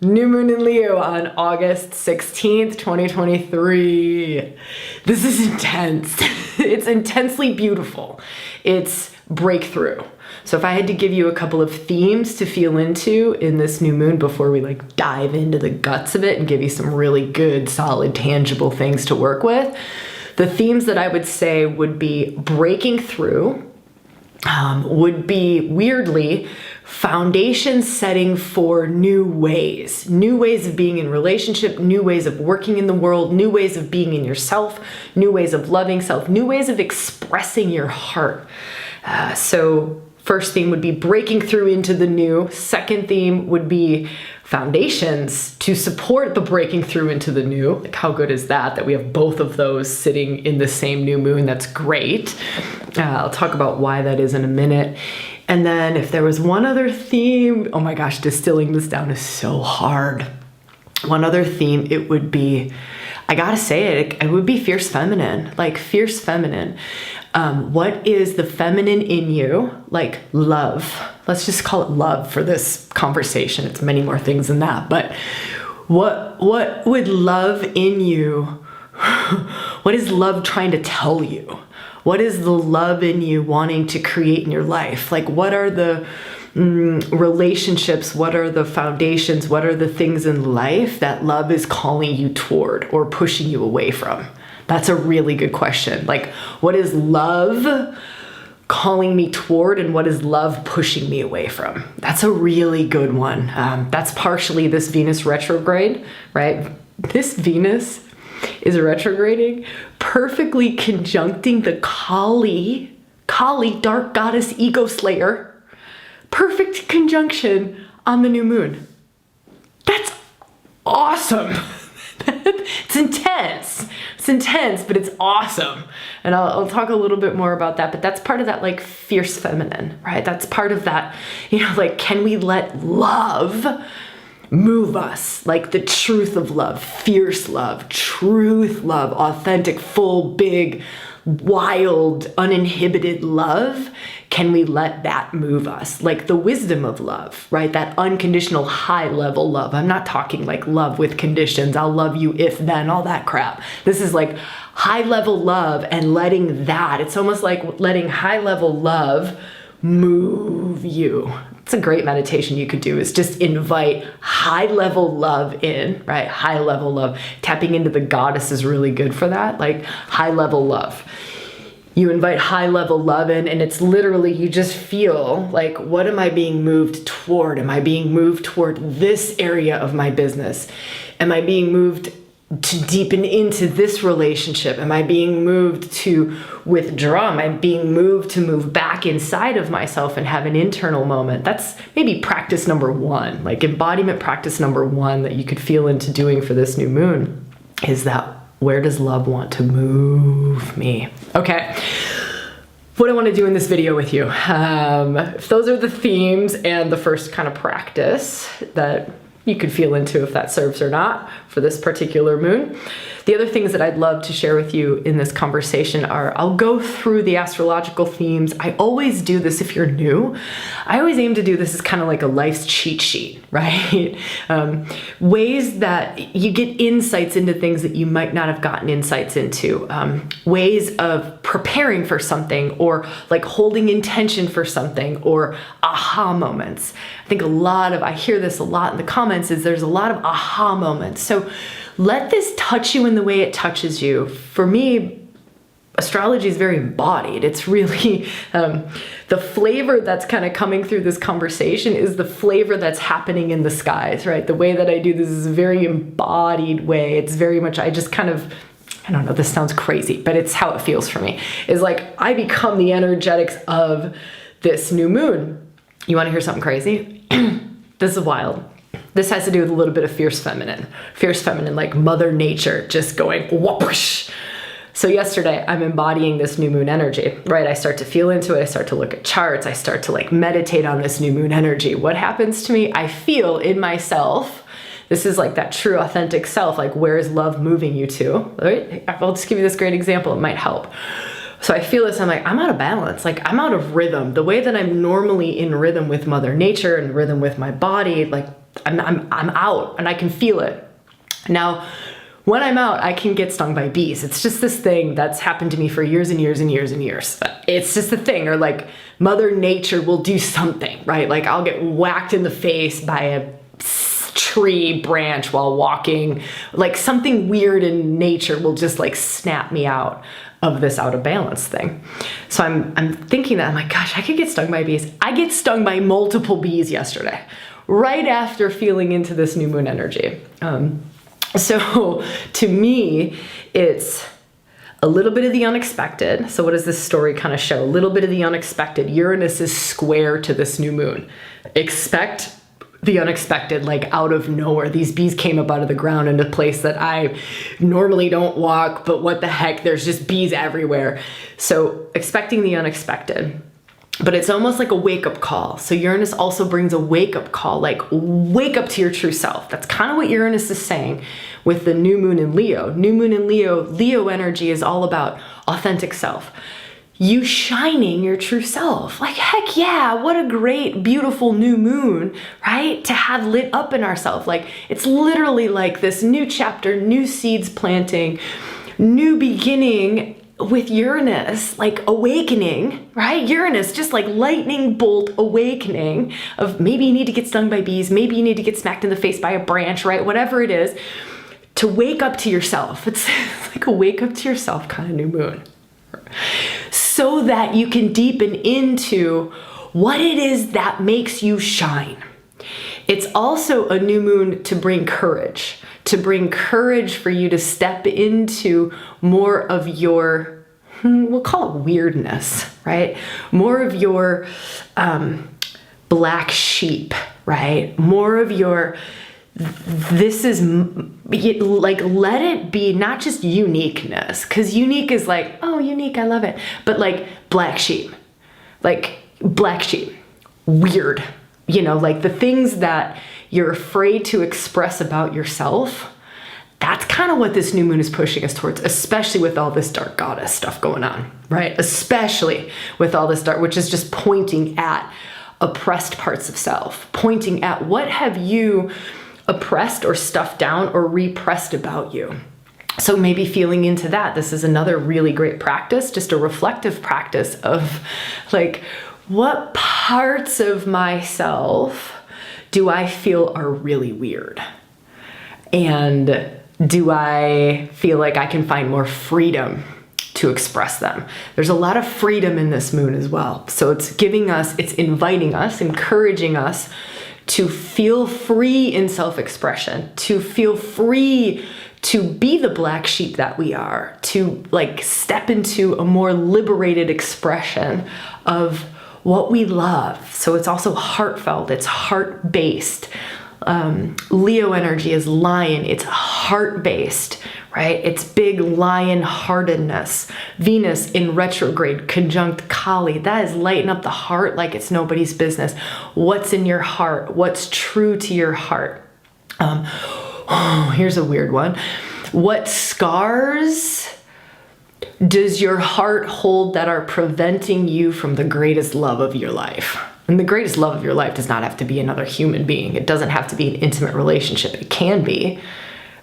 New moon in Leo on August 16th, 2023. This is intense. It's intensely beautiful. It's breakthrough. So if I had to give you a couple of themes to feel into in this new moon before we dive into the guts of it and give you some really good, solid, tangible things to work with, the themes that I would say would be breaking through, would be weirdly foundation setting for new ways of being in relationship, new ways of working in the world, new ways of being in yourself, new ways of loving self, new ways of expressing your heart. So first theme would be breaking through into the new. Second theme would be foundations to support the breaking through into the new. Like, how good is that we have both of those sitting in the same new moon? That's great. I'll talk about why that is in a minute. And then if there was one other theme, oh my gosh, distilling this down is so hard. One other theme, it would be, I gotta say it would be fierce feminine, fierce feminine. What is the feminine in you? Like love. Let's just call it love for this conversation. It's many more things than that, but what would love in you, what is love trying to tell you? What is the love in you wanting to create in your life? What are the relationships? What are the foundations? What are the things in life that love is calling you toward or pushing you away from? That's a really good question. What is love calling me toward and what is love pushing me away from? That's a really good one. That's partially this Venus retrograde, right? This Venus is retrograding, perfectly conjuncting the Kali, dark goddess ego slayer, perfect conjunction on the new moon. That's awesome. It's intense. It's intense, but it's awesome. And I'll talk a little bit more about that, but that's part of that fierce feminine, right? That's part of that, can we let love move us? The truth of love, fierce love, truth love, authentic, full, big, wild, uninhibited love. Can we let that move us? The wisdom of love, right? That unconditional high level love. I'm not talking love with conditions. I'll love you if then, all that crap. This is high level love and letting that, it's almost like letting high level love move you. It's a great meditation you could do, is just invite high level love in, right? High level love. Tapping into the goddess is really good for that, high level love. You invite high level love in, and it's literally, you just feel what am I being moved toward? Am I being moved toward this area of my business? Am I being moved to deepen into this relationship? Am I being moved to withdraw? Am I being moved to move back inside of myself and have an internal moment? That's maybe practice number one, embodiment practice number one that you could feel into doing for this new moon is that, where does love want to move me? Okay. What I want to do in this video with you, if those are the themes and the first kind of practice that you could feel into if that serves or not for this particular moon. The other things that I'd love to share with you in this conversation are, I'll go through the astrological themes. I always do this if you're new. I always aim to do this as kind of like a life's cheat sheet, right? Ways that you get insights into things that you might not have gotten insights into. Ways of preparing for something, or holding intention for something, or aha moments. I think I hear this a lot in the comments, is there's a lot of aha moments. So let this touch you in the way it touches you. For me, astrology is very embodied. It's really, the flavor that's kind of coming through this conversation is the flavor that's happening in the skies, right? The way that I do this is a very embodied way. It's very much, I don't know, this sounds crazy, but it's how it feels for me. Is I become the energetics of this new moon. You want to hear something crazy? This is wild. This has to do with a little bit of fierce feminine. Fierce feminine, like Mother Nature, just going whoosh. So yesterday, I'm embodying this new moon energy, right? I start to feel into it. I start to look at charts. I start to meditate on this new moon energy. What happens to me? I feel in myself, this is that true authentic self, where is love moving you to, right? I'll just give you this great example. It might help. So I feel this, I'm out of balance. I'm out of rhythm. The way that I'm normally in rhythm with Mother Nature and rhythm with my body, I'm out and I can feel it. Now, when I'm out, I can get stung by bees. It's just this thing that's happened to me for years and years and years and years. It's just a thing. Or like Mother Nature will do something, right? Like I'll get whacked in the face by a tree branch while walking. Like something weird in nature will just like snap me out of this out of balance thing. So I'm thinking that, I'm like, gosh, I could get stung by bees. I get stung by multiple bees yesterday, right after feeling into this new moon energy. So to me, it's a little bit of the unexpected. So what does this story kind of show? A little bit of the unexpected. Uranus is square to this new moon. Expect the unexpected, like out of nowhere. These bees came up out of the ground in a place that I normally don't walk, but what the heck, there's just bees everywhere. So expecting the unexpected. But it's almost like a wake-up call. So Uranus also brings a wake-up call, like wake up to your true self. That's kind of what Uranus is saying with the new moon in Leo. New moon in Leo, Leo energy is all about authentic self. You shining your true self. Like, heck yeah, what a great, beautiful new moon, right? To have lit up in ourselves. Like, it's literally like this new chapter, new seeds planting, new beginning with Uranus, like awakening, right? Uranus, just like lightning bolt awakening of maybe you need to get stung by bees, maybe you need to get smacked in the face by a branch, right? Whatever it is, to wake up to yourself. It's like a wake up to yourself kind of new moon. So that you can deepen into what it is that makes you shine. It's also a new moon to bring courage for you to step into more of your, we'll call it weirdness, right? More of your black sheep, right? More of your, this is like, let it be not just uniqueness, because unique is like, oh, unique, I love it. But like black sheep, weird, you know, like the things that you're afraid to express about yourself. That's kind of what this new moon is pushing us towards, especially with all this dark goddess stuff going on, right? Especially with all this dark, which is just pointing at oppressed parts of self, pointing at what have you oppressed or stuffed down or repressed about you. So maybe feeling into that, this is another really great practice, just a reflective practice of like, what parts of myself do I feel are really weird? And do I feel like I can find more freedom to express them? There's a lot of freedom in this moon as well. So it's giving us, it's inviting us, encouraging us to feel free in self-expression, to feel free to be the black sheep that we are, to like step into a more liberated expression of what we love. So it's also heartfelt, it's heart-based. Leo energy is lion, it's heart-based, right? It's big lion-heartedness. Venus in retrograde, conjunct Kali, that is lighting up the heart like it's nobody's business. What's in your heart? What's true to your heart? Here's a weird one. What scars does your heart hold that are preventing you from the greatest love of your life? And the greatest love of your life does not have to be another human being. It doesn't have to be an intimate relationship. It can be,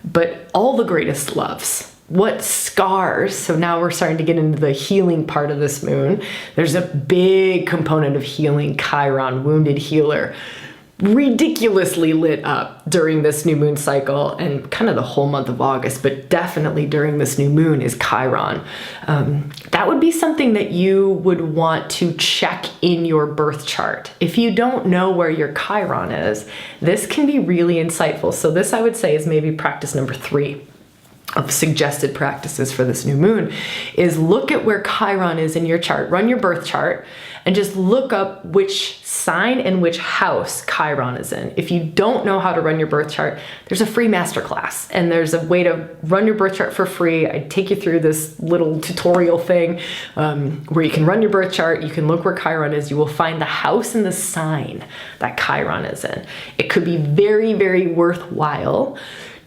but all the greatest loves. What scars? So now we're starting to get into the healing part of this moon. There's a big component of healing, Chiron, wounded healer, ridiculously lit up during this new moon cycle and kind of the whole month of August, but definitely during this new moon is Chiron. That would be something that you would want to check in your birth chart. If you don't know where your Chiron is, this can be really insightful. So this, I would say, is maybe practice number 3 of suggested practices for this new moon, is look at where Chiron is in your chart, run your birth chart, and just look up which sign and which house Chiron is in. If you don't know how to run your birth chart, there's a free masterclass, and there's a way to run your birth chart for free. I take you through this little tutorial thing where you can run your birth chart, you can look where Chiron is, you will find the house and the sign that Chiron is in. It could be very, very worthwhile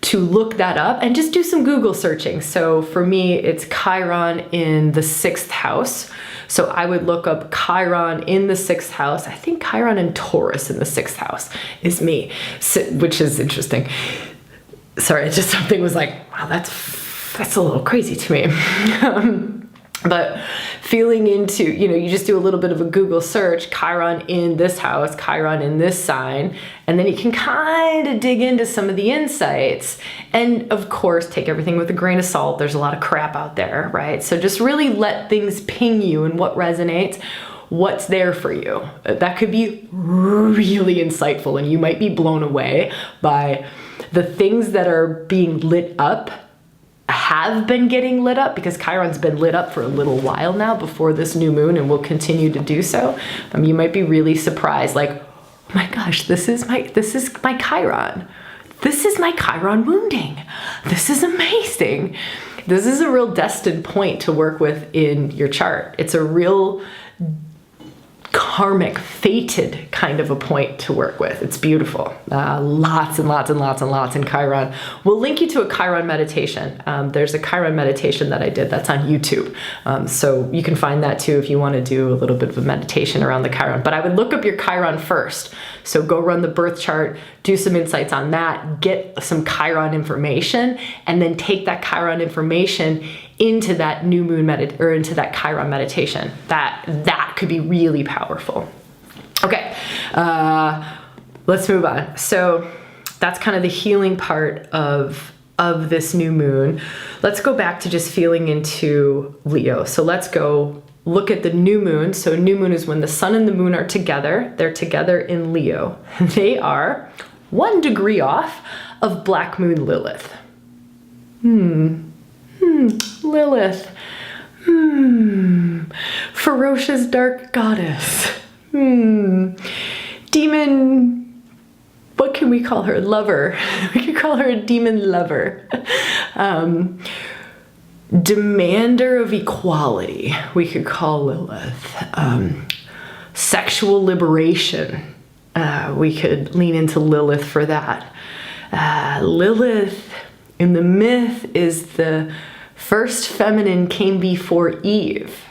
to look that up and just do some Google searching. So for me, it's Chiron in the 6th house. So I would look up Chiron in the 6th house. I think Chiron and Taurus in the 6th house is me, which is interesting. Sorry, just something was like, wow, that's a little crazy to me. But feeling into, you just do a little bit of a Google search, Chiron in this house, Chiron in this sign, and then you can kind of dig into some of the insights. And of course, take everything with a grain of salt. There's a lot of crap out there, right? So just really let things ping you and what resonates, what's there for you. That could be really insightful, and you might be blown away by the things that are being lit up, have been getting lit up, because Chiron's been lit up for a little while now before this new moon and will continue to do so. You might be really surprised, like, oh my gosh, this is my Chiron. This is my Chiron wounding. This is amazing. This is a real destined point to work with in your chart. It's a real karmic, fated kind of a point to work with. It's beautiful. Lots and lots and lots and lots in Chiron. We'll link you to a Chiron meditation. There's a Chiron meditation that I did that's on YouTube. So you can find that too if you want to do a little bit of a meditation around the Chiron. But I would look up your Chiron first. So go run the birth chart, do some insights on that, get some Chiron information, and then take that Chiron information into that new moon into that Chiron meditation. That could be really powerful. Okay, let's move on. So that's kind of the healing part of this new moon. Let's go back to just feeling into Leo. So let's go look at the new moon. So new moon is when the sun and the moon are together. They're together in Leo. They are 1 degree off of Black Moon Lilith. Lilith. Ferocious dark goddess. Demon, what can we call her? Lover. We could call her a demon lover. Demander of equality, we could call Lilith. Sexual liberation, we could lean into Lilith for that. Lilith in the myth is the first feminine came before Eve.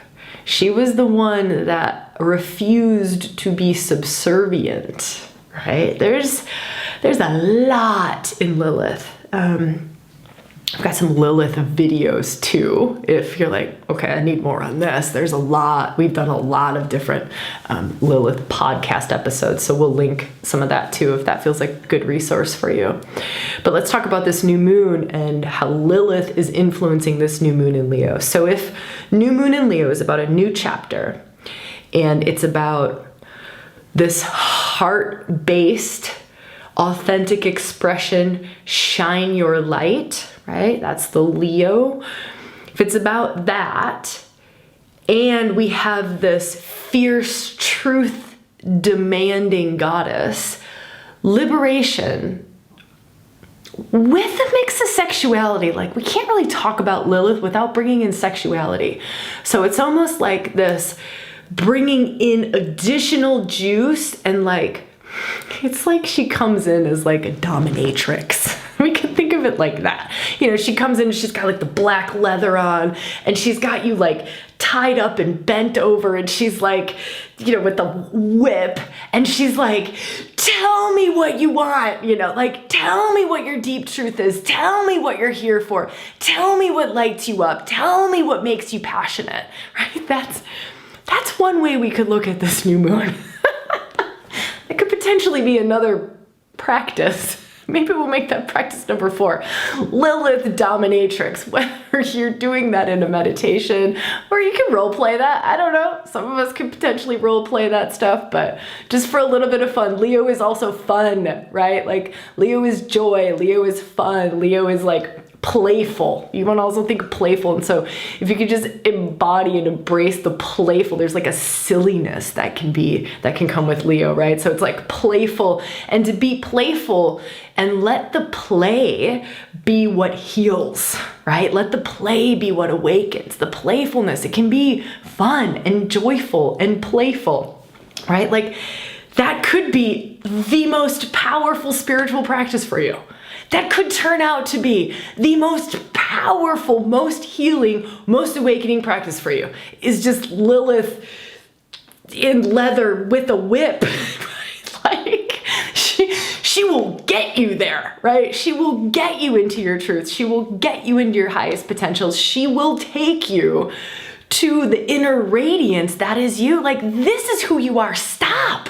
She was the one that refused to be subservient, right? There's a lot in Lilith. I've got some Lilith videos too. If you're like, okay, I need more on this. There's a lot. We've done a lot of different Lilith podcast episodes. So we'll link some of that too, if that feels like a good resource for you. But let's talk about this new moon and how Lilith is influencing this new moon in Leo. So if new moon in Leo is about a new chapter, and it's about this heart-based, authentic expression, shine your light, right? That's the Leo. If it's about that, and we have this fierce, truth demanding goddess, liberation with a mix of sexuality. Like, we can't really talk about Lilith without bringing in sexuality. So it's almost like this bringing in additional juice, and like, it's like she comes in as like a dominatrix. We can think of it like that. She comes in and she's got like the black leather on, and she's got you like tied up and bent over, and she's like, with the whip, and she's like, tell me what you want, like, tell me what your deep truth is. Tell me what you're here for. Tell me what lights you up. Tell me what makes you passionate, right? That's one way we could look at this new moon. It could potentially be another practice. Maybe we'll make that practice number 4. Lilith dominatrix. Whether you're doing that in a meditation, or you can role play that. I don't know. Some of us could potentially role play that stuff, but just for a little bit of fun. Leo is also fun, right? Like, Leo is joy. Leo is fun. Leo is like playful. You want to also think playful. And so if you could just embody and embrace the playful, there's like a silliness that can come with Leo, right? So it's like playful, and to be playful and let the play be what heals, right? Let the play be what awakens. The playfulness, it can be fun and joyful and playful, right? Like, that could be the most powerful spiritual practice for you. that could turn out to be the most powerful, most healing, most awakening practice for you, is just Lilith in leather with a whip. Like, she will get you there, right? She will get you into your truth. She will get you into your highest potentials. She will take you to the inner radiance that is you. Like, this is who you are. Stop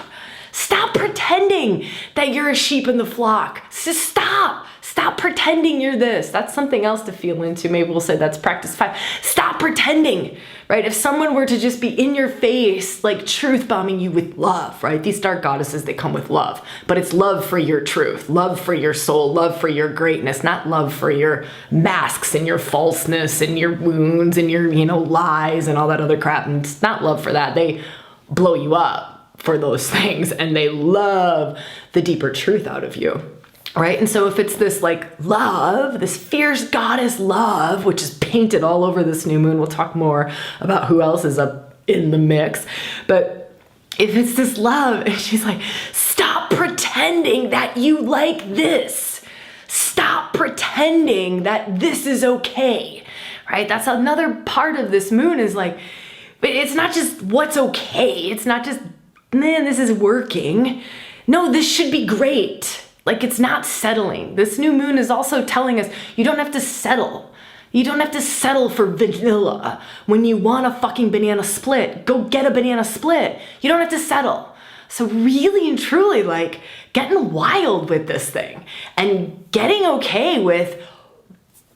pretending that you're a sheep in the flock. Just stop pretending you're this. That's something else to feel into. Maybe we'll say that's practice 5. Stop pretending, right? If someone were to just be in your face, like truth bombing you with love, right? These dark goddesses, they come with love, but it's love for your truth, love for your soul, love for your greatness, not love for your masks and your falseness and your wounds and your, lies and all that other crap. And it's not love for that. They blow you up for those things, and they love the deeper truth out of you. Right? And so if it's this like love, this fierce goddess love, which is painted all over this new moon, we'll talk more about who else is up in the mix. But if it's this love, and she's like, stop pretending that you like this. Stop pretending that this is okay. Right? That's another part of this moon, is like, it's not just what's okay. It's not just, man, this is working. No, this should be great. Like, it's not settling. This new moon is also telling us you don't have to settle. You don't have to settle for vanilla. When you want a fucking banana split, go get a banana split. You don't have to settle. So really and truly, like, getting wild with this thing and getting okay with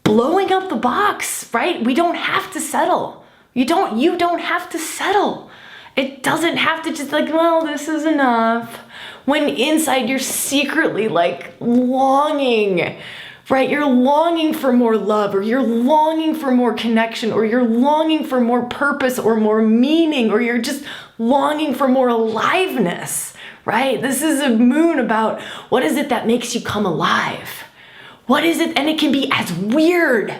blowing up the box, right? We don't have to settle. You don't have to settle. It doesn't have to just like, well, this is enough. When inside you're secretly like longing, right? You're longing for more love, or you're longing for more connection, or you're longing for more purpose or more meaning, or you're just longing for more aliveness, right? This is a moon about what is it that makes you come alive? What is it? And it can be as weird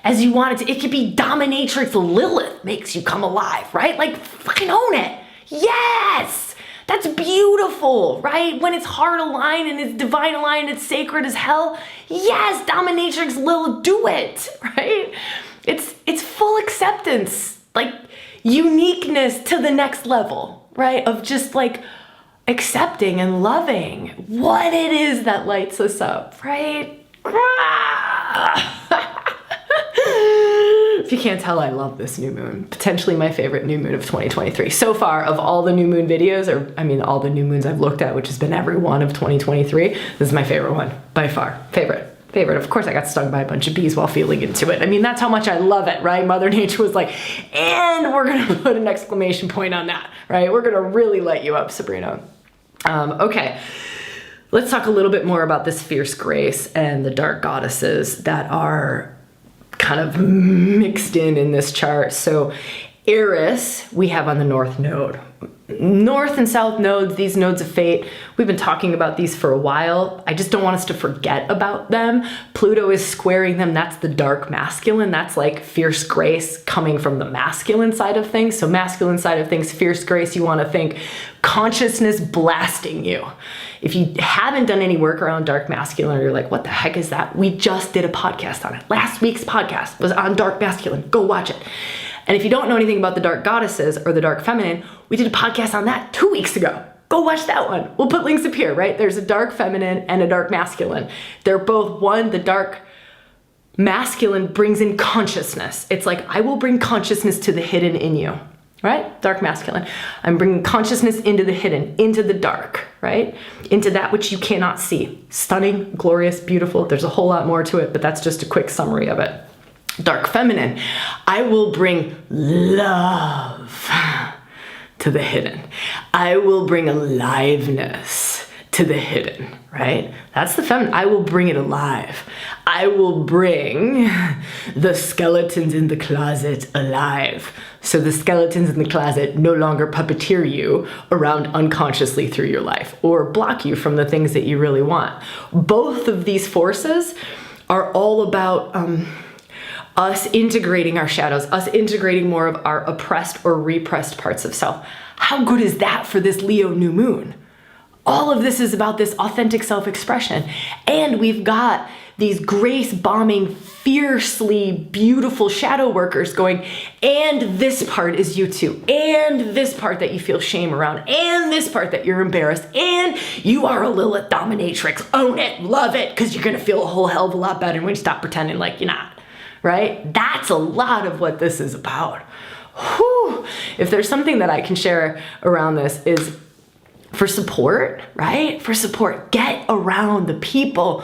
as you want it to. It could be dominatrix Lilith makes you come alive, right? Like, fucking own it. Yes! That's beautiful, right? When it's heart aligned and it's divine aligned, it's sacred as hell. Yes, dominatrix Lilith, do it, right? It's full acceptance, like uniqueness to the next level, right? Of just like accepting and loving what it is that lights us up, right? If you can't tell, I love this new moon. Potentially my favorite new moon of 2023. So far, of all the new moon videos, all the new moons I've looked at, which has been every one of 2023, this is my favorite one, by far. Favorite. Of course, I got stung by a bunch of bees while feeling into it. I mean, that's how much I love it, right? Mother Nature was like, and we're gonna put an exclamation point on that, right? We're gonna really light you up, Sabrina. Okay. Let's talk a little bit more about this fierce grace and the dark goddesses that are kind of mixed in this chart. So Eris, we have on the north node. North and south nodes, these nodes of fate, we've been talking about these for a while. I just don't want us to forget about them. Pluto is squaring them. That's the dark masculine. That's like fierce grace coming from the masculine side of things. So masculine side of things, fierce grace, you want to think consciousness blasting you. If you haven't done any work around dark masculine, or you're like, what the heck is that? We just did a podcast on it. Last week's podcast was on dark masculine. Go watch it. And if you don't know anything about the dark goddesses or the dark feminine, we did a podcast on that 2 weeks ago. Go watch that one. We'll put links up here, right? There's a dark feminine and a dark masculine. They're both one. The dark masculine brings in consciousness. It's like, I will bring consciousness to the hidden in you, right? Dark masculine. I'm bringing consciousness into the hidden, into the dark, right? Into that which you cannot see. Stunning, glorious, beautiful. There's a whole lot more to it, but that's just a quick summary of it. Dark feminine, I will bring love to the hidden. I will bring aliveness to the hidden, right? That's the feminine. I will bring it alive. I will bring the skeletons in the closet alive. So the skeletons in the closet no longer puppeteer you around unconsciously through your life or block you from the things that you really want. Both of these forces are all about us integrating our shadows, us integrating more of our oppressed or repressed parts of self. How good is that for this Leo new moon? All of this is about this authentic self-expression. And we've got these grace bombing, fiercely beautiful shadow workers going, and this part is you too, and this part that you feel shame around, and this part that you're embarrassed, and you are a Lilith dominatrix. Own it, love it, because you're gonna feel a whole hell of a lot better when you stop pretending like you're not, right? That's a lot of what this is about. Whew. If there's something that I can share around this is for support, right? For support, get around the people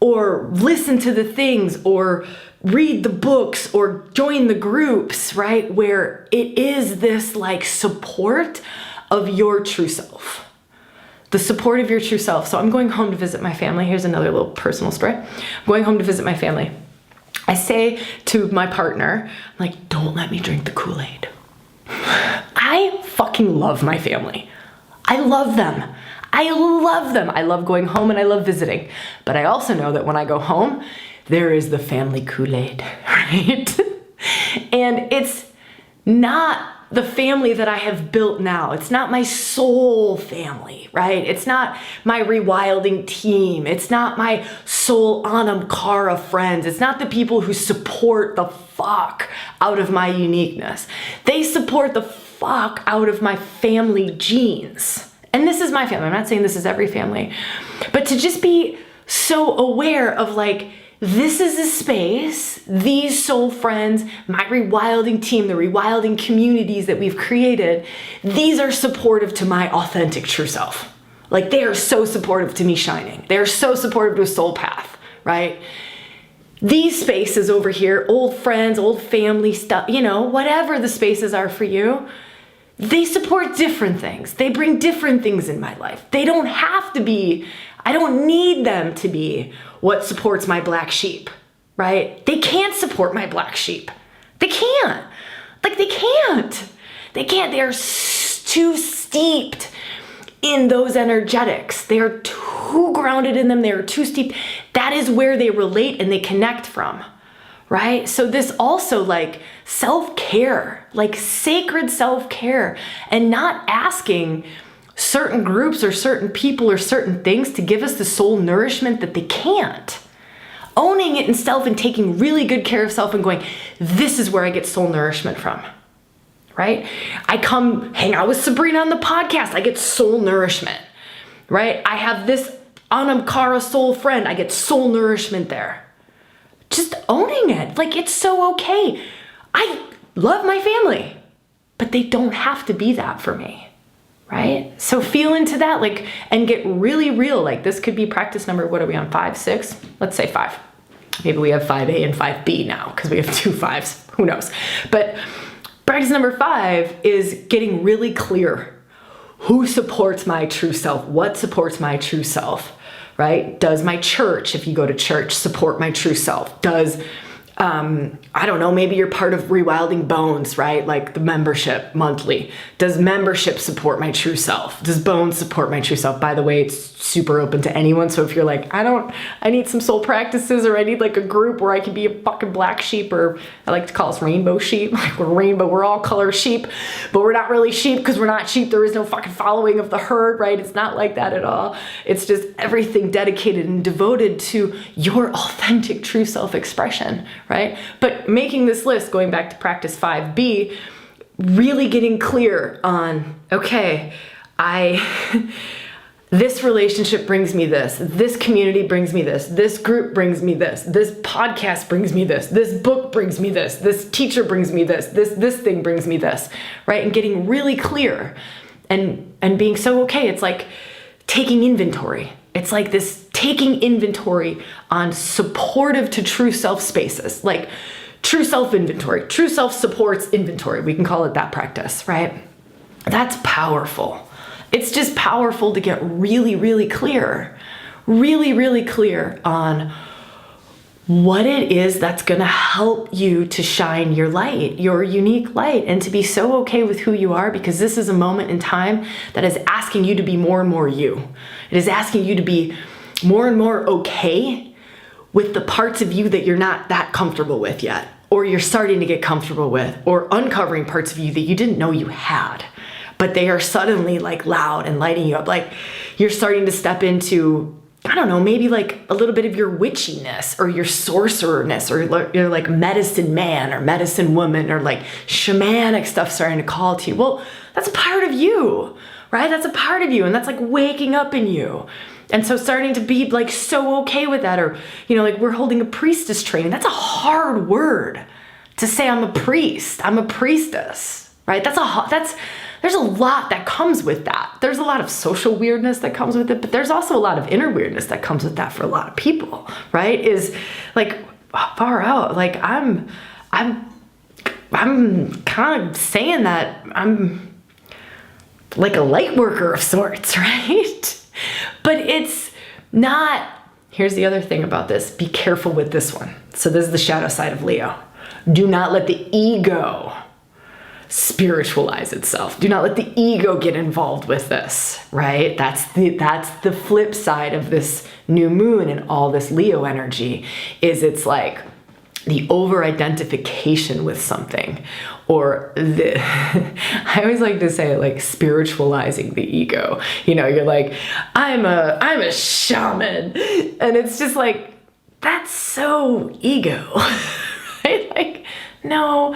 or listen to the things or read the books or join the groups, right? Where it is this like support of your true self. The support of your true self. So I'm going home to visit my family. Here's another little personal story. I'm going home to visit my family. I say to my partner, I'm like, don't let me drink the Kool-Aid. I fucking love my family. I love them. I love them. I love going home and I love visiting. But I also know that when I go home, there is the family Kool-Aid, right? And it's not the family that I have built now. It's not my soul family, right? It's not my rewilding team. It's not my soul Anam Cara friends. It's not the people who support the fuck out of my uniqueness. They support the fuck out of my family genes. And this is my family. I'm not saying this is every family, but to just be so aware of like, this is a space, these soul friends, my rewilding team, the rewilding communities that we've created, these are supportive to my authentic true self. Like they are so supportive to me shining. They are so supportive to a soul path, right? These spaces over here, old friends, old family stuff, you know, whatever the spaces are for you, they support different things. They bring different things in my life. They don't have to be, I don't need them to be what supports my black sheep, right? They can't support my black sheep. They can't. Like they can't. They can't. They are too steeped in those energetics. They are too grounded in them. They are too steeped. That is where they relate and they connect from, right? So this also like self-care, like sacred self-care, and not asking certain groups or certain people or certain things to give us the soul nourishment that they can't. Owning it in self and taking really good care of self and going, this is where I get soul nourishment from, right? I come hang out with Sabrina on the podcast, I get soul nourishment, right? I have this Anam Cara soul friend, I get soul nourishment there. Just owning it, like it's so okay. I love my family, but they don't have to be that for me. Right? So feel into that, like, and get really real. Like this could be practice number, what are we on, 5, 6? Let's say 5. Maybe we have 5A and 5B now because we have 2 5s, who knows? But practice number 5 is getting really clear. Who supports my true self? What supports my true self, right? Does my church, if you go to church, support my true self? Does, I don't know, maybe you're part of Rewilding Bones, right? Like the membership monthly. Does membership support my true self? Does Bones support my true self? By the way, it's super open to anyone. So if you're like, I need some soul practices, or I need like a group where I can be a fucking black sheep, or I like to call us rainbow sheep. Like we're rainbow, we're all color sheep, but we're not really sheep because we're not sheep. There is no fucking following of the herd, right? It's not like that at all. It's just everything dedicated and devoted to your authentic true self-expression, right? But making this list, going back to practice 5B, really getting clear on, okay, this relationship brings me this community brings me this group brings me this podcast brings me this book brings me this teacher brings me this thing brings me this, right? And getting really clear and being so okay. It's like taking inventory. It's like this taking inventory on supportive to true self spaces, like true self inventory, true self supports inventory. We can call it that practice, right? That's powerful. It's just powerful to get really, really clear on what it is that's going to help you to shine your light, your unique light, and to be so okay with who you are, because this is a moment in time that is asking you to be more and more you. It is asking you to be more and more okay with the parts of you that you're not that comfortable with yet, or you're starting to get comfortable with, or uncovering parts of you that you didn't know you had, but they are suddenly like loud and lighting you up. Like you're starting to step into I don't know, maybe like a little bit of your witchiness or your sorcererness, or you're like medicine man or medicine woman, or like shamanic stuff starting to call to you. Well, that's a part of you, right? That's a part of you, and that's like waking up in you. And so starting to be like so okay with that, or, you know, like we're holding a priestess training. That's a hard word to say. I'm a priest, I'm a priestess, right? There's a lot that comes with that. There's a lot of social weirdness that comes with it, but there's also a lot of inner weirdness that comes with that for a lot of people, right? Is like far out. Like I'm kind of saying that I'm like a light worker of sorts, right? But it's not. Here's the other thing about this. Be careful with this one. So this is the shadow side of Leo. Do not let the ego spiritualize itself. Do not let the ego get involved with this, right? That's the flip side of this new moon and all this Leo energy. Is it's like the over-identification with something, or I always like to say it like spiritualizing the ego. You know, you're like, I'm a shaman, and it's just like, that's so ego, right? Like, no.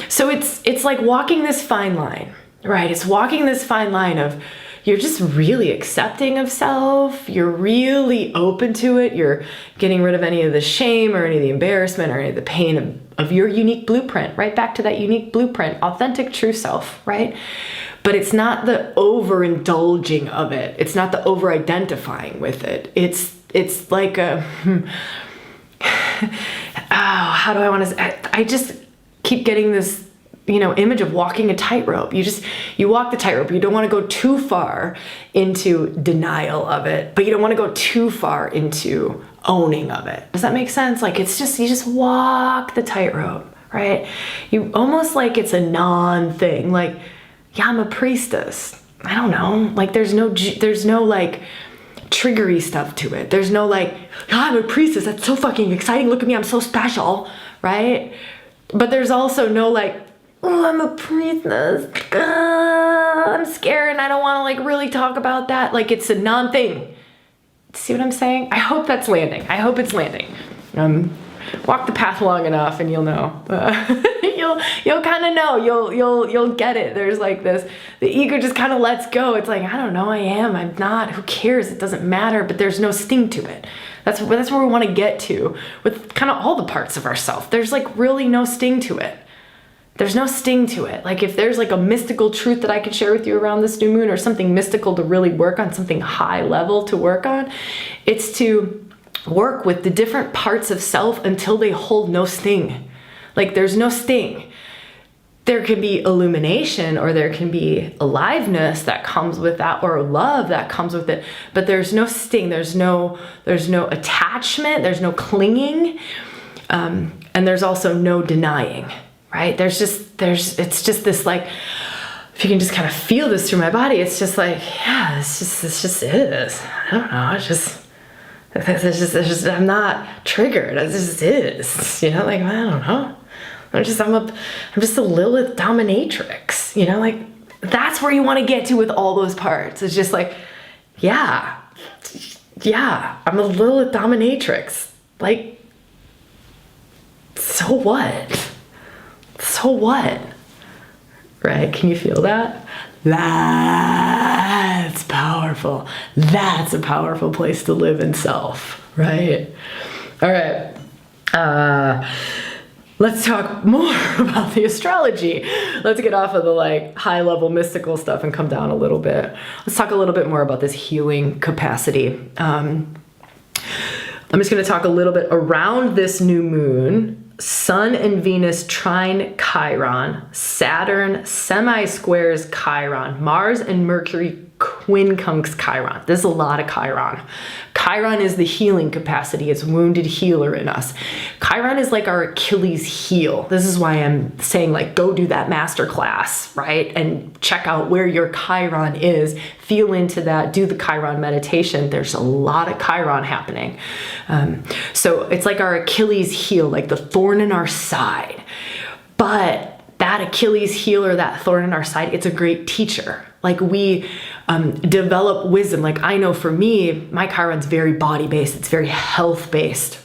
So it's like walking this fine line, right? It's walking this fine line of, you're just really accepting of self. You're really open to it. You're getting rid of any of the shame or any of the embarrassment or any of the pain of your unique blueprint, right back to that unique blueprint, authentic true self, right? But it's not the overindulging of it. It's not the over-identifying with it. It's like a, how do I want to, I just keep getting this, you know, image of walking a tightrope. You walk the tightrope. You don't want to go too far into denial of it, but you don't want to go too far into owning of it. Does that make sense? Like, it's just, you just walk the tightrope, right? You almost like it's a non-thing. Like, yeah, I'm a priestess. I don't know. Like, there's no like triggery stuff to it. There's no like, yeah, I'm a priestess. That's so fucking exciting. Look at me. I'm so special, right? But there's also no like, oh, I'm a priestess. I'm scared and I don't want to like really talk about that. Like, it's a non-thing. See what I'm saying? I hope that's landing. I hope it's landing. Walk the path long enough and you'll know. You'll kind of know. You'll get it. There's like this, the ego just kind of lets go. It's like, I don't know, I'm not, who cares? It doesn't matter, but there's no sting to it. That's where we want to get to with kind of all the parts of ourselves. There's like really no sting to it. There's no sting to it. Like, if there's like a mystical truth that I could share with you around this new moon, or something mystical to really work on, something high level to work on, it's to work with the different parts of self until they hold no sting. Like, there's no sting. There can be illumination, or there can be aliveness that comes with that, or love that comes with it, but there's no sting. There's no attachment. There's no clinging. And there's also no denying, right? It's just this, like, if you can just kind of feel this through my body, it's just like, yeah, it's just is. I don't know. It's just, I'm not triggered. It just is, you know, like, I don't know. I'm just a Lilith dominatrix, you know, like, that's where you want to get to with all those parts. It's just like, yeah, I'm a Lilith dominatrix. Like, so what? So what? Right? Can you feel that? That's powerful. That's a powerful place to live in self, right? All right. Let's talk more about the astrology. Let's get off of the like high level mystical stuff and come down a little bit. Let's talk a little bit more about this healing capacity. I'm just going to talk a little bit around this new moon. Sun and Venus trine Chiron, Saturn semi-squares Chiron, Mars and Mercury quincunx Chiron. There's a lot of Chiron. Chiron is the healing capacity. It's wounded healer in us. Chiron is like our Achilles heel. This is why I'm saying, like, go do that master class, right? And check out where your Chiron is. Feel into that. Do the Chiron meditation. There's a lot of Chiron happening. So it's like our Achilles heel, like the thorn in our side. But that Achilles heel, or that thorn in our side, it's a great teacher. Like, we develop wisdom. Like I know for me, my Chiron's very body-based. It's very health-based.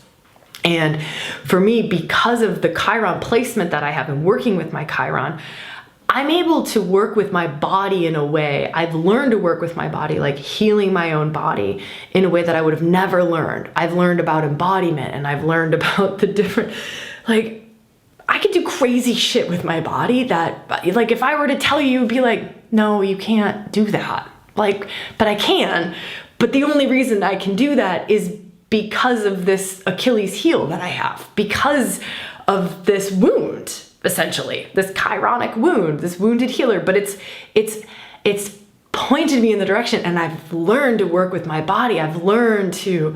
And for me, because of the Chiron placement that I have in working with my Chiron, I'm able to work with my body in a way. I've learned to work with my body, like healing my own body in a way that I would have never learned. I've learned about embodiment, and I've learned about the different, like, I could do crazy shit with my body that, like, if I were to tell you, you'd be like, no, you can't do that. Like, but I can. But the only reason I can do that is because of this Achilles heel that I have, because of this wound. Essentially, this chironic wound, this wounded healer, but it's pointed me in the direction, and I've learned to work with my body. I've learned to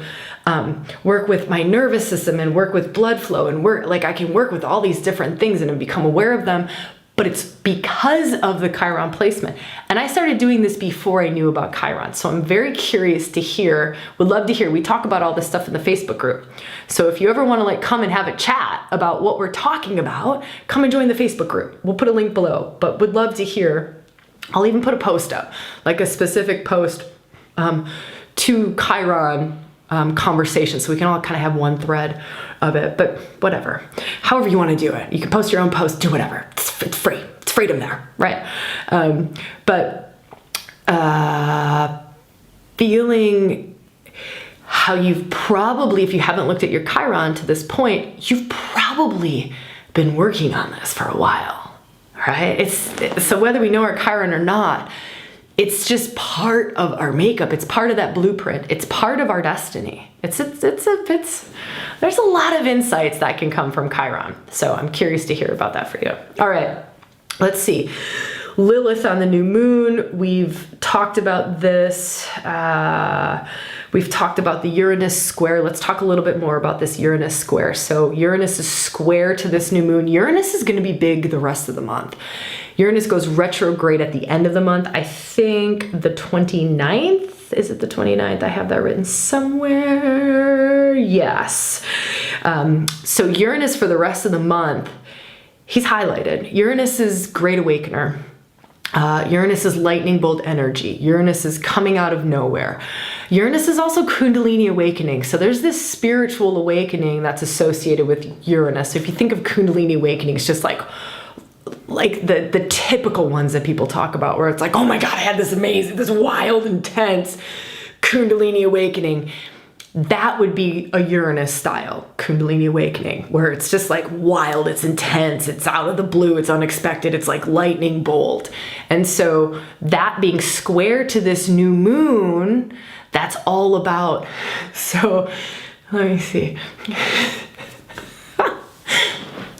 work with my nervous system and work with blood flow and work, like I can work with all these different things and become aware of them, but it's because of the Chiron placement. And I started doing this before I knew about Chiron. So I'm very curious to hear, would love to hear, we talk about all this stuff in the Facebook group. So if you ever want to like come and have a chat about what we're talking about, come and join the Facebook group. We'll put a link below, but would love to hear. I'll even put a post up, like a specific post to Chiron conversation, so we can all kind of have one thread of it, but whatever. However you want to do it. You can post your own post, do whatever. It's free. It's freedom there, right? But feeling how you've probably, if you haven't looked at your Chiron to this point, you've probably been working on this for a while, right? So whether we know our Chiron or not, it's just part of our makeup. It's part of that blueprint. It's part of our destiny. There's a lot of insights that can come from Chiron. So I'm curious to hear about that for you. All right, let's see. Lilith on the new moon. We've talked about this. We've talked about the Uranus square. Let's talk a little bit more about this Uranus square. So Uranus is square to this new moon. Uranus is going to be big the rest of the month. Uranus goes retrograde at the end of the month. I think the 29th. Is it the 29th? I have that written somewhere. Yes. So Uranus for the rest of the month, he's highlighted. Uranus is Great Awakener. Uranus is lightning bolt energy. Uranus is coming out of nowhere. Uranus is also Kundalini awakening. So there's this spiritual awakening that's associated with Uranus. So if you think of Kundalini awakening, it's just like the typical ones that people talk about, where it's like, oh my God, I had this amazing, this wild, intense Kundalini awakening. That would be a Uranus style Kundalini awakening, where it's just like wild, it's intense, it's out of the blue, it's unexpected, it's like lightning bolt. And so that being square to this new moon, that's all about. So let me see.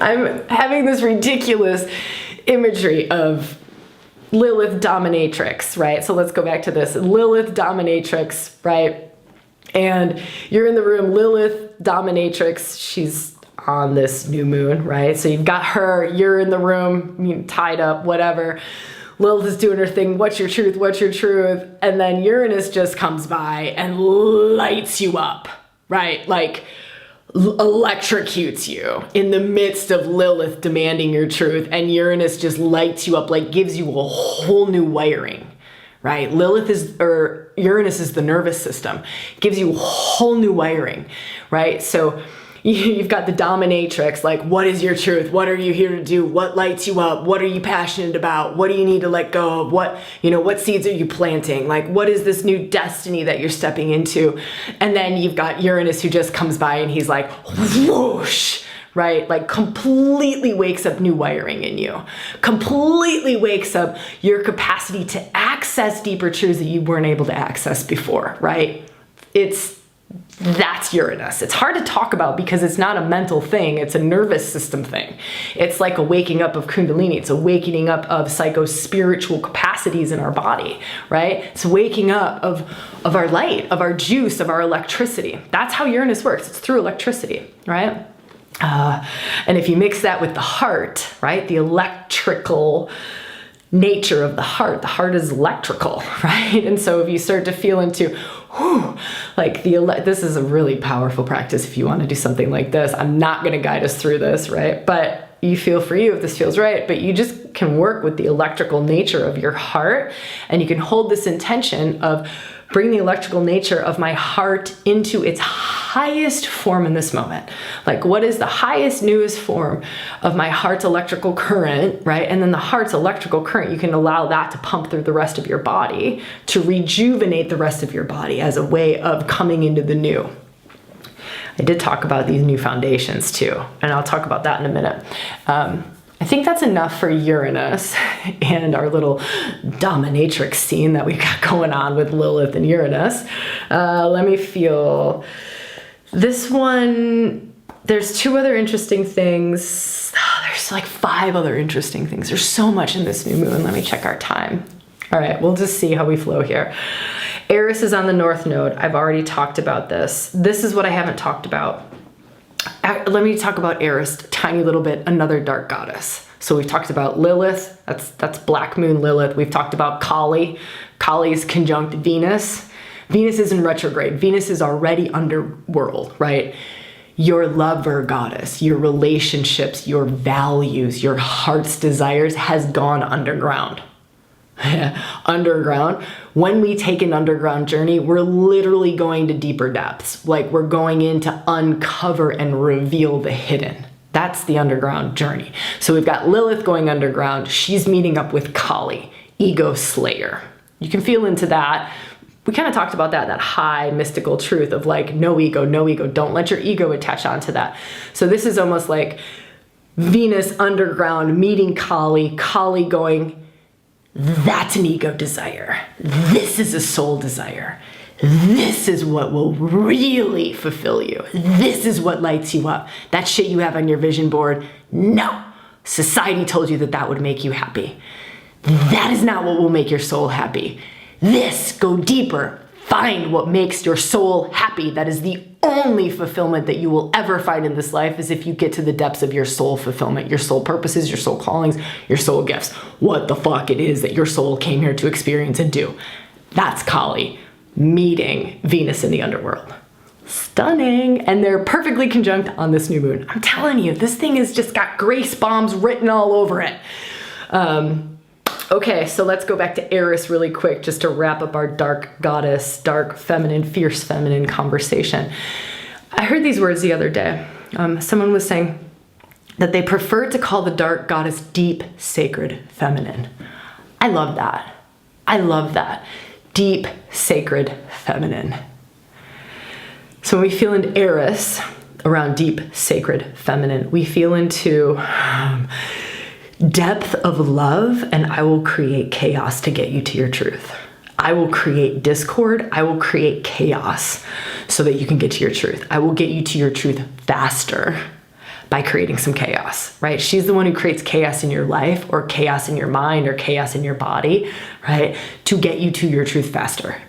I'm having this ridiculous imagery of Lilith dominatrix, right? So let's go back to this. Lilith dominatrix, right? And you're in the room, Lilith dominatrix, she's on this new moon, right? So you've got her, you're in the room, tied up, whatever. Lilith is doing her thing, what's your truth, what's your truth? And then Uranus just comes by and lights you up, right? Like electrocutes you in the midst of Lilith demanding your truth, and Uranus just lights you up, like gives you a whole new wiring, right? Uranus is the nervous system, gives you a whole new wiring, right? So you've got the dominatrix, like, what is your truth? What are you here to do? What lights you up? What are you passionate about? What do you need to let go of? What seeds are you planting? Like, what is this new destiny that you're stepping into? And then you've got Uranus who just comes by and he's like, whoosh, right? Like completely wakes up new wiring in you, completely wakes up your capacity to access deeper truths that you weren't able to access before, right? That's Uranus. It's hard to talk about because it's not a mental thing. It's a nervous system thing. It's like a waking up of Kundalini. It's a waking up of psycho-spiritual capacities in our body, right? It's waking up of our light, of our juice, of our electricity. That's how Uranus works. It's through electricity, right? And if you mix that with the heart, right? The electrical nature of the heart is electrical, right? And so if you start to feel into, this is a really powerful practice if you want to do something like this. I'm not going to guide us through this, right? But you feel for you if this feels right, but you just can work with the electrical nature of your heart, and you can hold this intention of bring the electrical nature of my heart into its highest form in this moment. Like, what is the highest, newest form of my heart's electrical current, right? And then the heart's electrical current, you can allow that to pump through the rest of your body to rejuvenate the rest of your body as a way of coming into the new. I did talk about these new foundations too, and I'll talk about that in a minute. I think that's enough for Uranus and our little dominatrix scene that we've got going on with Lilith and Uranus. Let me feel this one. There's 2 other interesting things. There's like 5 other interesting things. There's so much in this new moon. Let me check our time. All right, we'll just see how we flow here. Eris is on the North Node. I've already talked about this. This is what I haven't talked about. Let me talk about Eris a tiny little bit, another dark goddess. So we've talked about Lilith, that's Black Moon Lilith. We've talked about Kali. Kali is conjunct Venus. Venus is in retrograde. Venus is already underworld, right? Your lover goddess, your relationships, your values, your heart's desires has gone underground. Underground. When we take an underground journey, we're literally going to deeper depths. Like, we're going in to uncover and reveal the hidden. That's the underground journey. So we've got Lilith going underground. She's meeting up with Kali, ego slayer. You can feel into that. We kind of talked about that high mystical truth of like, no ego, no ego. Don't let your ego attach onto that. So this is almost like Venus underground meeting Kali, Kali going, that's an ego desire. This is a soul desire. This is what will really fulfill you. This is what lights you up. That shit you have on your vision board, no. Society told you that that would make you happy. That is not what will make your soul happy. This, go deeper. Find what makes your soul happy. That is the only fulfillment that you will ever find in this life, is if you get to the depths of your soul fulfillment, your soul purposes, your soul callings, your soul gifts. What the fuck it is that your soul came here to experience and do. That's Kali meeting Venus in the underworld. Stunning. And they're perfectly conjunct on this new moon. I'm telling you, this thing has just got grace bombs written all over it. Okay, so let's go back to Eris really quick just to wrap up our dark goddess, dark feminine, fierce feminine conversation. I heard these words the other day. Someone was saying that they prefer to call the dark goddess deep, sacred feminine. I love that. I love that. Deep, sacred feminine. So when we feel into Eris around deep, sacred feminine, we feel into depth of love, and I will create chaos to get you to your truth. I will create discord. I will create chaos so that you can get to your truth. I will get you to your truth faster by creating some chaos, right? She's the one who creates chaos in your life, or chaos in your mind, or chaos in your body, right? To get you to your truth faster,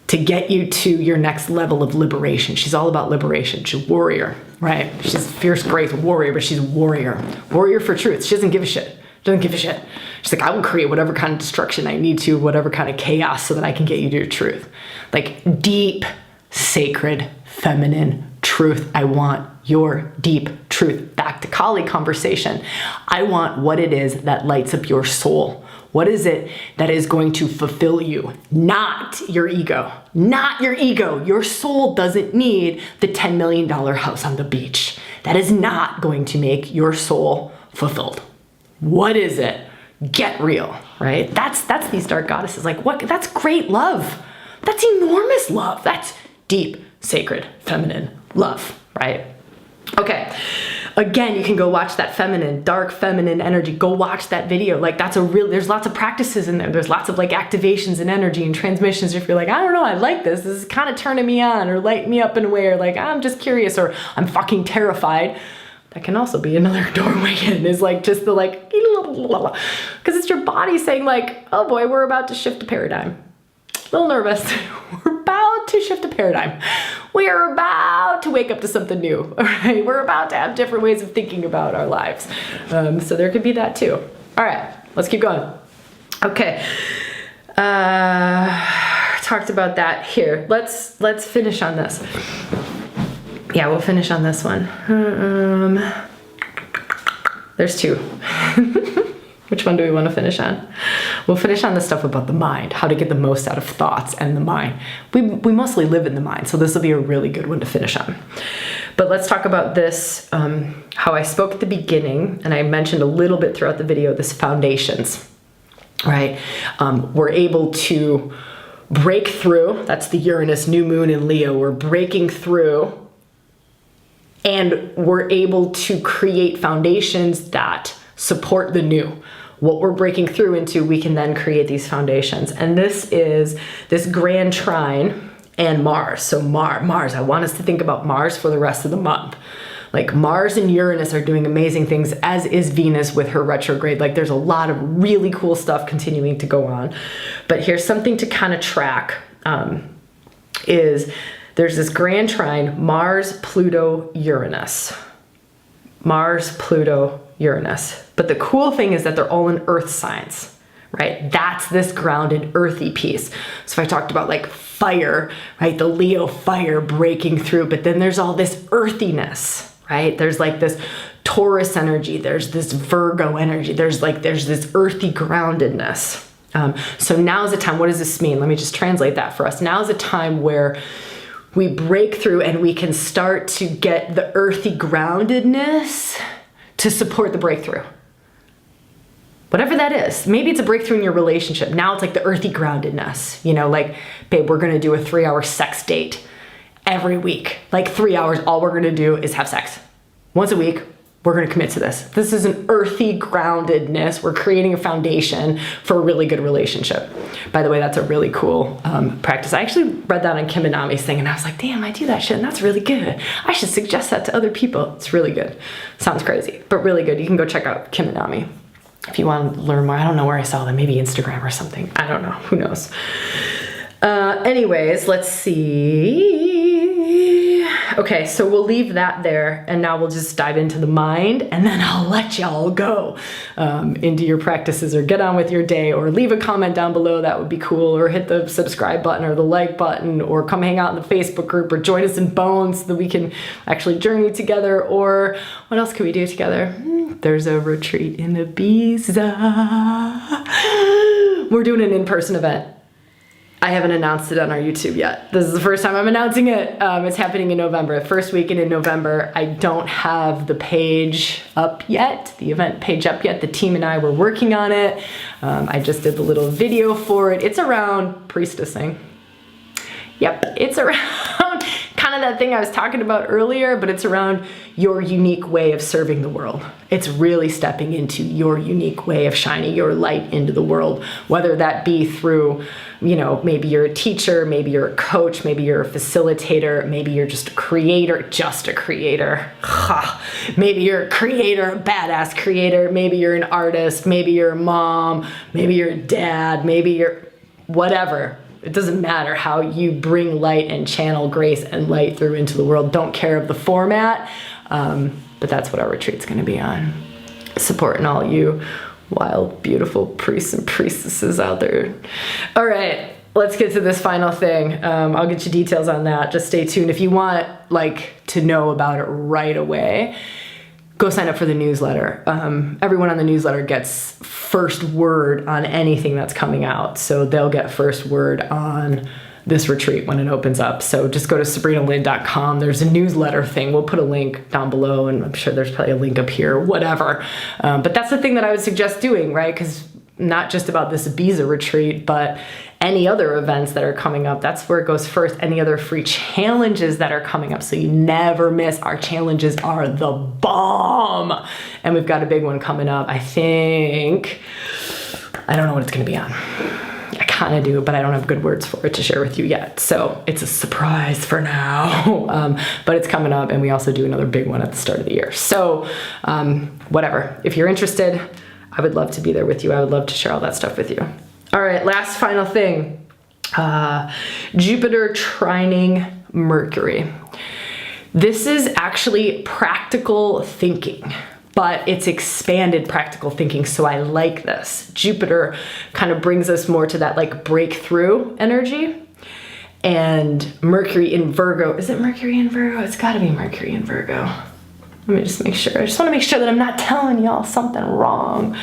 to get you to your next level of liberation. She's all about liberation. She's a warrior, right? She's fierce, grace, warrior, but she's a warrior. Warrior for truth. She doesn't give a shit. Doesn't give a shit. She's like, I will create whatever kind of destruction I need to, whatever kind of chaos, so that I can get you to your truth. Like, deep, sacred, feminine truth. I want your deep truth. Back to Kali conversation. I want what it is that lights up your soul. What is it that is going to fulfill you? Not your ego. Not your ego. Your soul doesn't need the $10 million house on the beach. That is not going to make your soul fulfilled. What is it? Get real, right? That's these dark goddesses. Like, what? That's great love. That's enormous love. That's deep, sacred, feminine love, right? Okay. Again, you can go watch that feminine, dark feminine energy. Go watch that video. Like, that's there's lots of practices in there. There's lots of like activations and energy and transmissions. If you're like, I don't know, I like this. This is kind of turning me on, or lighting me up in a way, or like, I'm just curious, or I'm fucking terrified. That can also be another doorway in, is like just the like, because it's your body saying like, oh boy, we're about to shift a paradigm. A little nervous. We're about to shift a paradigm. We are about to wake up to something new, all right? We're about to have different ways of thinking about our lives. So there could be that too. All right, let's keep going. Okay. Talked about that here. Let's finish on this. Yeah, we'll finish on this one. There's two. Which one do we want to finish on? We'll finish on the stuff about the mind, how to get the most out of thoughts and the mind. We mostly live in the mind, so this will be a really good one to finish on. But let's talk about this, how I spoke at the beginning, and I mentioned a little bit throughout the video, this foundations, right? We're able to break through, that's the Uranus new moon in Leo, we're breaking through, and we're able to create foundations that support the new. What we're breaking through into, we can then create these foundations. And this is this grand trine and Mars. So Mars, I want us to think about Mars for the rest of the month. Like Mars and Uranus are doing amazing things, as is Venus with her retrograde. Like there's a lot of really cool stuff continuing to go on. But here's something to kind of track, is there's this grand trine, Mars, Pluto, Uranus. Mars, Pluto, Uranus. But the cool thing is that they're all in earth signs, right? That's this grounded earthy piece. So if I talked about like fire, right? The Leo fire breaking through, but then there's all this earthiness, right? There's like this Taurus energy. There's this Virgo energy. There's this earthy groundedness. So now's the time. What does this mean? Let me just translate that for us. Now's a time where we break through and we can start to get the earthy groundedness to support the breakthrough. Whatever that is. Maybe it's a breakthrough in your relationship. Now it's like the earthy groundedness. You know, like, babe, we're gonna do a 3-hour sex date every week. Like 3 hours, all we're gonna do is have sex. Once a week, we're gonna commit to this. This is an earthy groundedness. We're creating a foundation for a really good relationship. By the way, that's a really cool practice. I actually read that on Kim and Nami's thing and I was like, damn, I do that shit and that's really good. I should suggest that to other people. It's really good. Sounds crazy, but really good. You can go check out Kim and Nami if you want to learn more. I don't know where I saw them, maybe Instagram or something. I don't know, who knows? Anyways, let's see. Okay, so we'll leave that there and now we'll just dive into the mind and then I'll let y'all go into your practices or get on with your day or leave a comment down below. That would be cool. Or hit the subscribe button or the like button or come hang out in the Facebook group or join us in Bones so that we can actually journey together. Or what else can we do together? There's a retreat in Ibiza. We're doing an in-person event. I haven't announced it on our YouTube yet. This is the first time I'm announcing it. It's happening in November, first weekend in November. I don't have the page up yet, the event page up yet. The team and I were working on it. I just did the little video for it. It's around priestessing. Yep, it's around kind of that thing I was talking about earlier, but it's around your unique way of serving the world. It's really stepping into your unique way of shining your light into the world, whether that be through, you know, maybe you're a teacher, maybe you're a coach, maybe you're a facilitator, maybe you're just a creator, maybe you're a creator, a badass creator, maybe you're an artist, maybe you're a mom, maybe you're a dad, maybe you're whatever. It doesn't matter how you bring light and channel grace and light through into the world. Don't care of the format, but that's what our retreat's gonna be on. Supporting all you wild, beautiful priests and priestesses out there. All right, let's get to this final thing. I'll get you details on that. Just stay tuned. If you want to know about it right away, go sign up for the newsletter. Everyone on the newsletter gets first word on anything that's coming out. So they'll get first word on this retreat when it opens up. So just go to sabrinalynn.com. There's a newsletter thing. We'll put a link down below and I'm sure there's probably a link up here, whatever. But that's the thing that I would suggest doing, right? Because not just about this Ibiza retreat, but any other events that are coming up, that's where it goes first. Any other free challenges that are coming up, so you never miss. Our challenges are the bomb. And we've got a big one coming up. I think, I don't know what it's gonna be on. I kind of do, but I don't have good words for it to share with you yet. So it's a surprise for now, but it's coming up and we also do another big one at the start of the year. So whatever, if you're interested, I would love to be there with you. I would love to share all that stuff with you. All right, last final thing. Jupiter trining Mercury. This is actually practical thinking, but it's expanded practical thinking, so I like this. Jupiter kind of brings us more to that breakthrough energy. And Mercury in Virgo, is it Mercury in Virgo? It's gotta be Mercury in Virgo. Let me just make sure. I just want to make sure that I'm not telling y'all something wrong.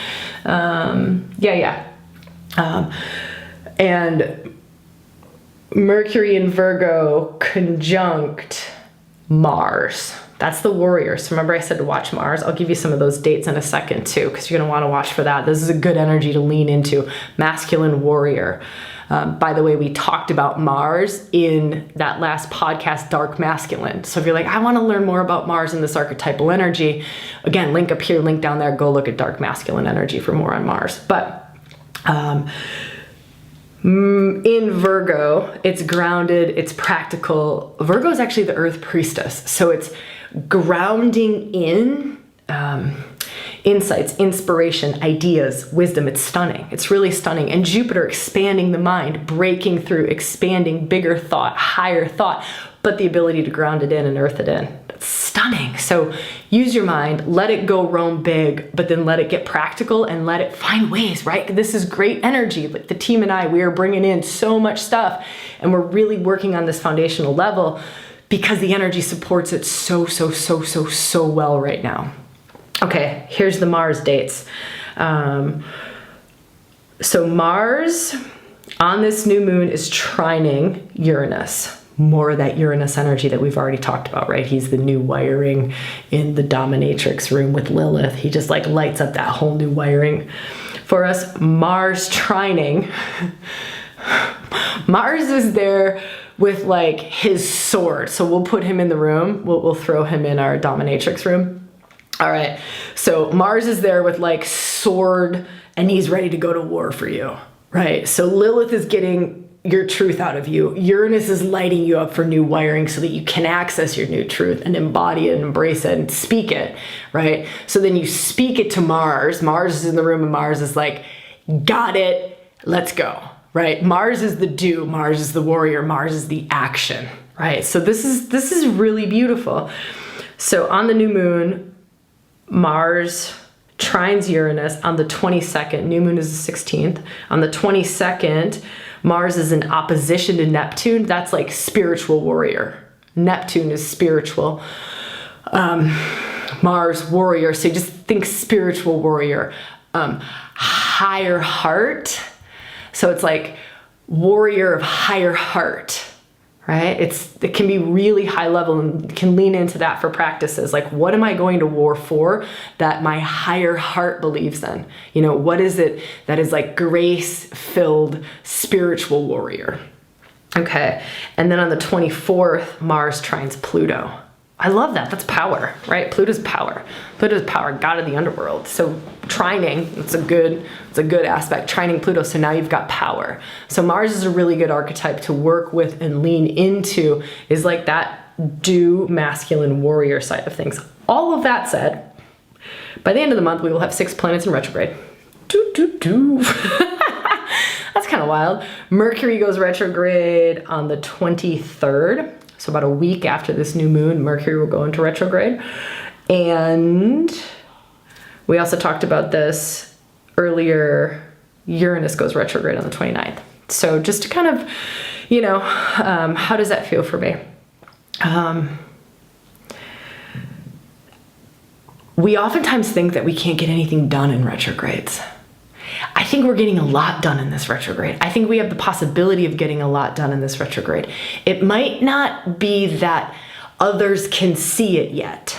And Mercury in Virgo conjunct Mars. That's the warrior. So remember I said to watch Mars? I'll give you some of those dates in a second too, because you're going to want to watch for that. This is a good energy to lean into. Masculine warrior. By the way, we talked about Mars in that last podcast, Dark Masculine. So if you're like, I want to learn more about Mars and this archetypal energy, again, link up here, link down there, go look at Dark Masculine energy for more on Mars. But in Virgo, it's grounded, it's practical. Virgo is actually the earth priestess. So it's grounding in insights, inspiration, ideas, wisdom. It's stunning. It's really stunning. And Jupiter expanding the mind, breaking through, expanding bigger thought, higher thought, but the ability to ground it in and earth it in. That's stunning. So use your mind, let it go roam big, but then let it get practical and let it find ways, right? This is great energy. Like the team and I, we are bringing in so much stuff and we're really working on this foundational level because the energy supports it so well right now. Okay, here's the Mars dates. So Mars on this new moon is trining Uranus. More of that Uranus energy that we've already talked about, right? He's the new wiring in the dominatrix room with Lilith. He just like lights up that whole new wiring for us. Mars trining. Mars is there with like his sword. So we'll put him in the room. We'll throw him in our dominatrix room. All right, so Mars is there with like sword and he's ready to go to war for you, right? So Lilith is getting your truth out of you. Uranus is lighting you up for new wiring so that you can access your new truth and embody it and embrace it and speak it, right? So then you speak it to Mars. Mars is in the room and Mars is like, got it, let's go, right? Mars is the do, Mars is the warrior, Mars is the action, right? So this is really beautiful. So on the new moon, Mars trines Uranus on the 22nd. New moon is the 16th. On the 22nd, Mars is in opposition to Neptune. That's like spiritual warrior. Neptune is spiritual. Mars warrior. So just think spiritual warrior. Higher heart. So it's like warrior of higher heart. Right? It can be really high level and can lean into that for practices. Like, what am I going to war for that my higher heart believes in? You know, what is it that is like grace-filled spiritual warrior? Okay. And then on the 24th, Mars trines Pluto. I love that. That's power, right? Pluto's power. Pluto's power, god of the underworld. So trining, it's a good aspect. Trining Pluto, so now you've got power. So Mars is a really good archetype to work with and lean into, is like that do masculine warrior side of things. All of that said, by the end of the month, we will have 6 planets in retrograde. That's kind of wild. Mercury goes retrograde on the 23rd. So about a week after this new moon, Mercury will go into retrograde. And we also talked about this earlier, Uranus goes retrograde on the 29th. So just to kind of, you know, how does that feel for me? We oftentimes think that we can't get anything done in retrogrades. I think we're getting a lot done in this retrograde. I think we have the possibility of getting a lot done in this retrograde. It might not be that others can see it yet,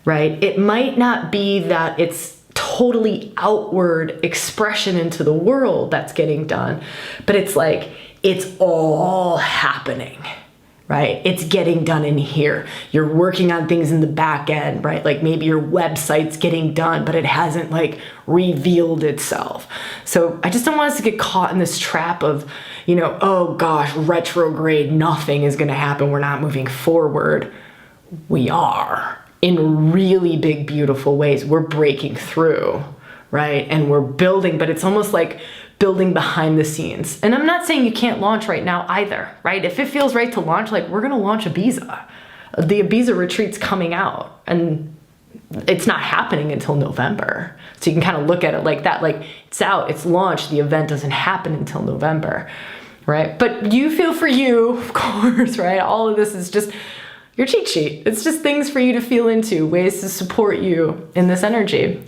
right? It might not be that it's totally outward expression into the world that's getting done, but it's like, it's all happening, right? It's getting done in here. You're working on things in the back end, right? Like maybe your website's getting done, but it hasn't like revealed itself. So I just don't want us to get caught in this trap of, you know, oh gosh, retrograde, nothing is going to happen. We're not moving forward. We are in really big, beautiful ways. We're breaking through, right? And we're building, but it's almost like building behind the scenes. And I'm not saying you can't launch right now either, right? If it feels right to launch, like we're gonna launch Ibiza. The Ibiza retreat's coming out and it's not happening until November. So you can kind of look at it like that, like it's out, it's launched, the event doesn't happen until November, right? But you feel for you, of course, right? All of this is just, your cheat sheet. It's just things for you to feel into, ways to support you in this energy.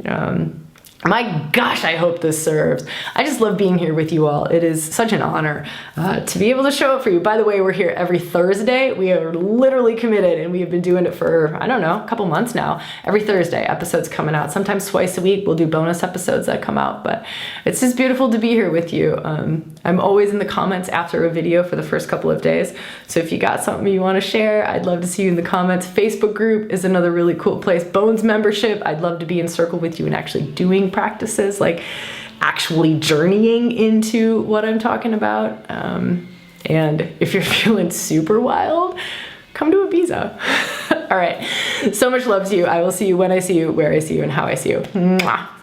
My gosh, I hope this serves. I just love being here with you all. It is such an honor to be able to show up for you. By the way, we're here every Thursday. We are literally committed, and we have been doing it for, I don't know, a couple months now. Every Thursday, episodes coming out. Sometimes twice a week, we'll do bonus episodes that come out, but it's just beautiful to be here with you. I'm always in the comments after a video for the first couple of days. So if you got something you want to share, I'd love to see you in the comments. Facebook group is another really cool place. Bones membership, I'd love to be in circle with you and actually doing practices, like actually journeying into what I'm talking about. And if you're feeling super wild, come to Ibiza. All right, so much love to you. I will see you when I see you, where I see you, and how I see you. Mwah.